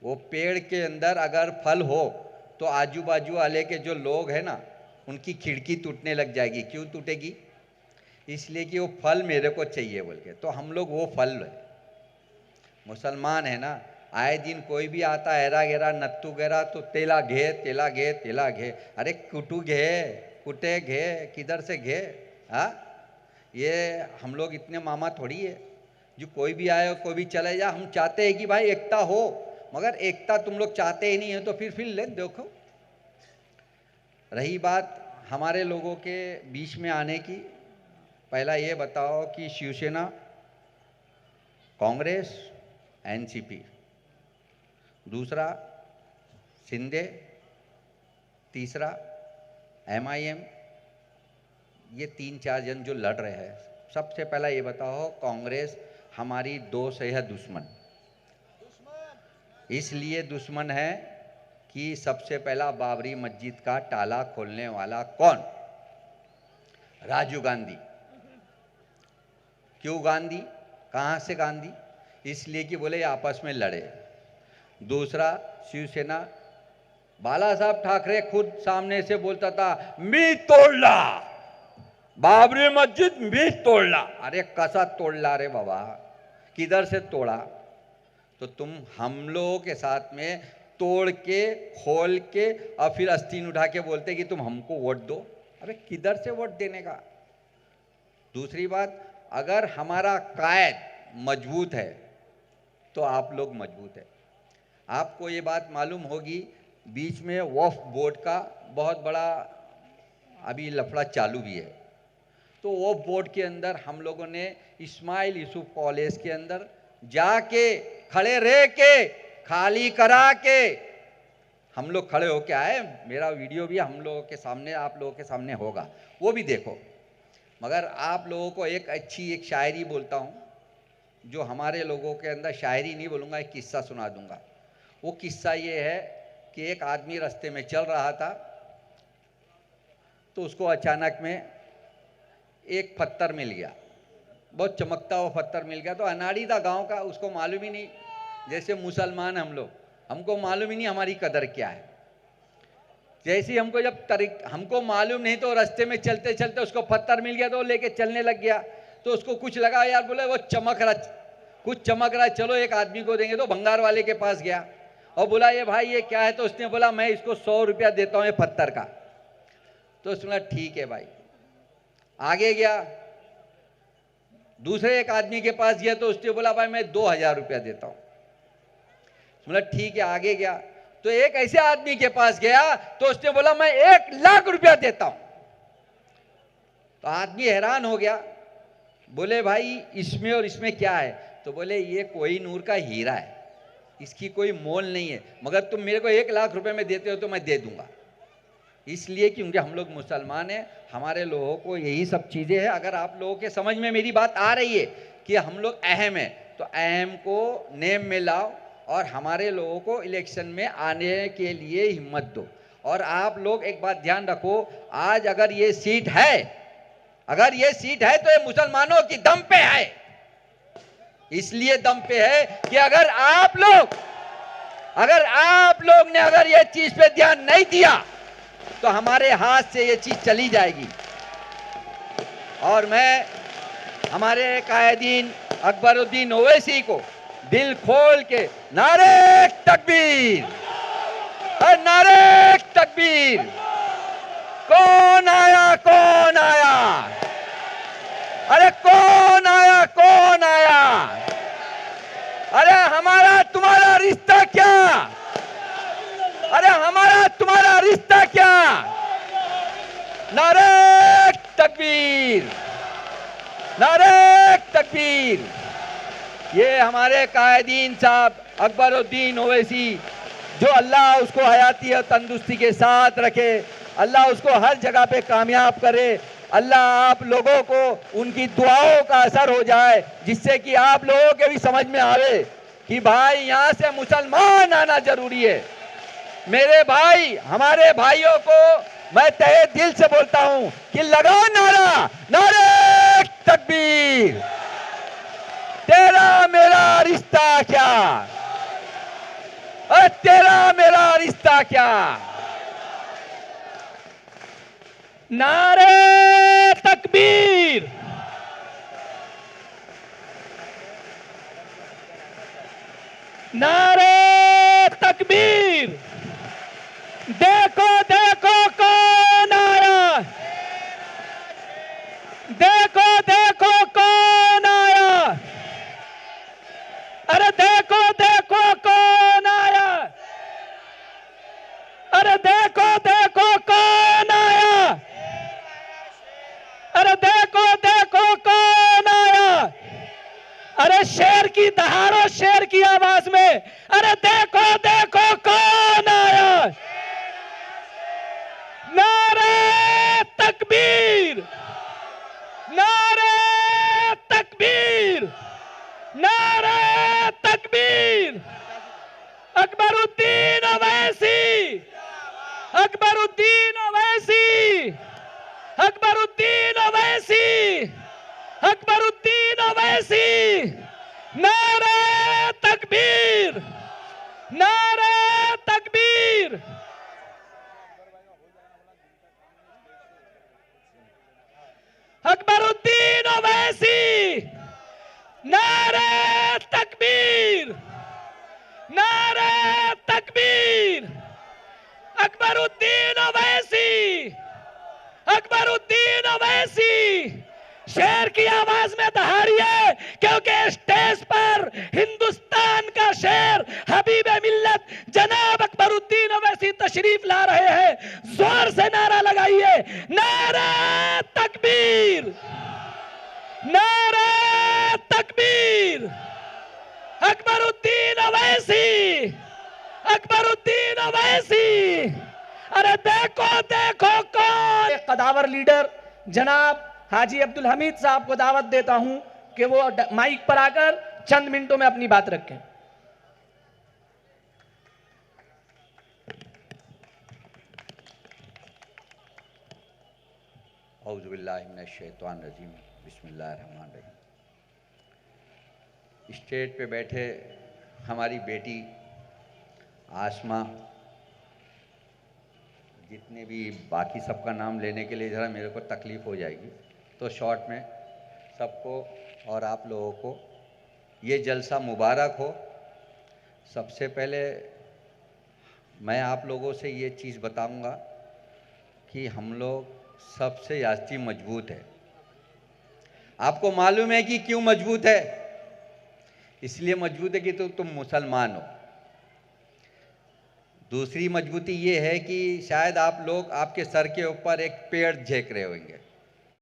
वो पेड़ के अंदर अगर फल हो तो आजू बाजू वाले के जो लोग हैं ना, उनकी खिड़की टूटने लग जाएगी। क्यों टूटेगी? इसलिए कि वो फल मेरे को चाहिए बोल के। तो हम लोग वो फल है, मुसलमान है ना, आए दिन कोई भी आता हैरा गेरा नत्तू गेरा तो तेला घे तेला घे तेला घे। अरे कुटू घे, कुटे घे, किधर से घे? हाँ, ये हम लोग इतने मामा थोड़ी है जो कोई भी आए कोई भी चले जा। हम चाहते हैं कि भाई एकता हो, मगर एकता तुम लोग चाहते ही नहीं है। तो फिर ले देखो। रही बात हमारे लोगों के बीच में आने की, पहला ये बताओ कि शिवसेना, कांग्रेस, एनसीपी, दूसरा शिंदे, तीसरा एमआईएम, ये 3-4 जन जो लड़ रहे हैं। सबसे पहला ये बताओ, कांग्रेस हमारी दोस्त है या दुश्मन? इसलिए दुश्मन है कि सबसे पहला बाबरी मस्जिद का ताला खोलने वाला कौन? राजीव गांधी। क्यों गांधी? कहाँ से गांधी? इसलिए कि बोले आपस में लड़े। दूसरा शिवसेना, बाला साहब ठाकरे खुद सामने से बोलता था मी तोड़ला बाबरी मस्जिद, मी तोड़ला। अरे कैसा तोड़ला रे बाबा, किधर से तोड़ा? तो तुम हम लोगों के साथ में तोड़ के खोल के और फिर अस्तीन उठा के बोलते कि तुम हमको वोट दो। अरे किधर से वोट देने का? दूसरी बात, अगर हमारा कायद मजबूत है तो आप लोग मजबूत है। आपको ये बात मालूम होगी, बीच में वक्फ बोर्ड का बहुत बड़ा अभी लफड़ा चालू भी है। तो वक्फ बोर्ड के अंदर हम लोगों ने इस्माइल यूसुफ कॉलेज के अंदर जाके खड़े रह के खाली करा के हम लोग खड़े होके आए। मेरा वीडियो भी हम लोगों के सामने, आप लोगों के सामने होगा, वो भी देखो। मगर आप लोगों को एक शायरी बोलता हूँ, जो हमारे लोगों के अंदर, शायरी नहीं बोलूँगा, एक किस्सा सुना दूँगा। वो किस्सा ये है कि एक आदमी रास्ते में चल रहा था, तो उसको अचानक में एक पत्थर मिल गया, बहुत चमकता हुआ पत्थर मिल गया। तो अनाड़ी था गांव का, उसको मालूम ही नहीं, जैसे मुसलमान हम लोग, हमको मालूम ही नहीं हमारी कदर क्या है। जैसे ही हमको मालूम नहीं, तो रास्ते में चलते चलते उसको पत्थर मिल गया, तो लेके चलने लग गया। तो उसको कुछ लगा यार, बोले वो चमक रहा, कुछ चमक रहा है, चलो एक आदमी को देंगे। तो भंगार वाले के पास गया और बोला ये भाई ये क्या है? तो उसने बोला मैं इसको 100 रुपया देता हूँ ये पत्थर का। तो उसने बोला ठीक है भाई। आगे गया, दूसरे एक आदमी के पास गया, तो उसने बोला भाई मैं 2000 रुपया देता हूँ। बोला ठीक है। आगे गया तो एक ऐसे आदमी के पास गया, तो उसने बोला मैं 1,00,000 रुपया देता हूं। तो आदमी हैरान हो गया, बोले भाई इसमें और इसमें क्या है? तो बोले ये कोई नूर का हीरा है, इसकी कोई मोल नहीं है, मगर तुम मेरे को 1,00,000 रुपए में देते हो तो मैं दे दूंगा। इसलिए क्योंकि हम लोग मुसलमान हैं, हमारे लोगों को यही सब चीजें हैं। अगर आप लोगों के समझ में मेरी बात आ रही है कि हम लोग अहम है, तो अहम को नेम में लाओ और हमारे लोगों को इलेक्शन में आने के लिए हिम्मत दो। और आप लोग एक बात ध्यान रखो, आज अगर ये सीट है तो ये मुसलमानों की दम पे है। इसलिए दम पे है कि अगर आप लोग ने अगर ये चीज पे ध्यान नहीं दिया तो हमारे हाथ से ये चीज चली जाएगी। और मैं हमारे कायदीन अकबरुद्दीन ओवैसी को दिल खोल के नारे तकबीर, नारे तकबीर, कौन आया कौन आया, अरे कौन आया कौन आया, अरे हमारा तुम्हारा रिश्ता क्या, अरे हमारा तुम्हारा रिश्ता क्या, नारे तकबीर, नारे तकबीर। ये हमारे कायदीन साहब अकबरुद्दीन ओवैसी, जो अल्लाह उसको हयाती और तंदुरुस्ती के साथ रखे, अल्लाह उसको हर जगह पे कामयाब करे, अल्लाह आप लोगों को उनकी दुआओं का असर हो जाए, जिससे कि आप लोगों के भी समझ में आवे कि भाई यहाँ से मुसलमान आना जरूरी है। मेरे भाई, हमारे भाइयों को मैं तहे दिल से बोलता हूँ कि लगाओ नारा, नारे तकबीर, तेरा मेरा रिश्ता क्या, अरे तेरा मेरा रिश्ता क्या। नारे तकबीर, नारे तकबीर। देखो देखो कौन आया, देखो देखो कौन आया, अरे देखो देखो कौन आया, अरे देखो देखो कौन आया, अरे देखो देखो कौन आया, अरे शेर की दहाड़ो शेर की आवाज में, अरे देखो देखो कौन आया। नारे तकबीर, नारे तकबीर, नारे तकबीर। अकबरुद्दीन ओवैसी, अकबरुद्दीन ओवैसी, अकबरुद्दीन ओवैसी, अकबरुद्दीन ओवैसी। नारे तकबीर, नारे तकबीर। अकबरुद्दीन ओवैसी, नारे तकबीर, नारे तकबीर। अकबरुद्दीन ओवैसी, अकबरुद्दीन ओवैसी। शेर की आवाज में दहाड़िए, क्योंकि स्टेज पर हिंदुस्तान का शेर हबीब मिल्लत जनाब अकबरुद्दीन ओवैसी तशरीफ ला रहे हैं। जोर से नारा लगाइए, नारा तकबीर, नारा तकबीर। अकबरुद्दीन ओवैसी, अकबरुद्दीन ओवैसी। अरे देखो देखो कौन। कदावर लीडर जनाब हाजी अब्दुल हमीद साहब को दावत देता हूं कि वो माइक पर आकर चंद मिनटों में अपनी बात रखें। औज़ु बिल्लाहि मिनश शैतानिर रजीम, बिस्मिल्लाहिर रहमानिर रहीम। स्टेज पे बैठे हमारी बेटी आसमा, जितने भी बाकी सबका नाम लेने के लिए ज़रा मेरे को तकलीफ़ हो जाएगी, तो शॉर्ट में सबको और आप लोगों को ये जलसा मुबारक हो। सबसे पहले मैं आप लोगों से ये चीज़ बताऊंगा कि हम लोग सबसे ज़्यादा मजबूत है। आपको मालूम है कि क्यों मजबूत है? इसलिए मजबूत है कि तो तुम मुसलमान हो। दूसरी मजबूती ये है कि शायद आप लोग आपके सर के ऊपर एक पेड़ झेक रहे होंगे।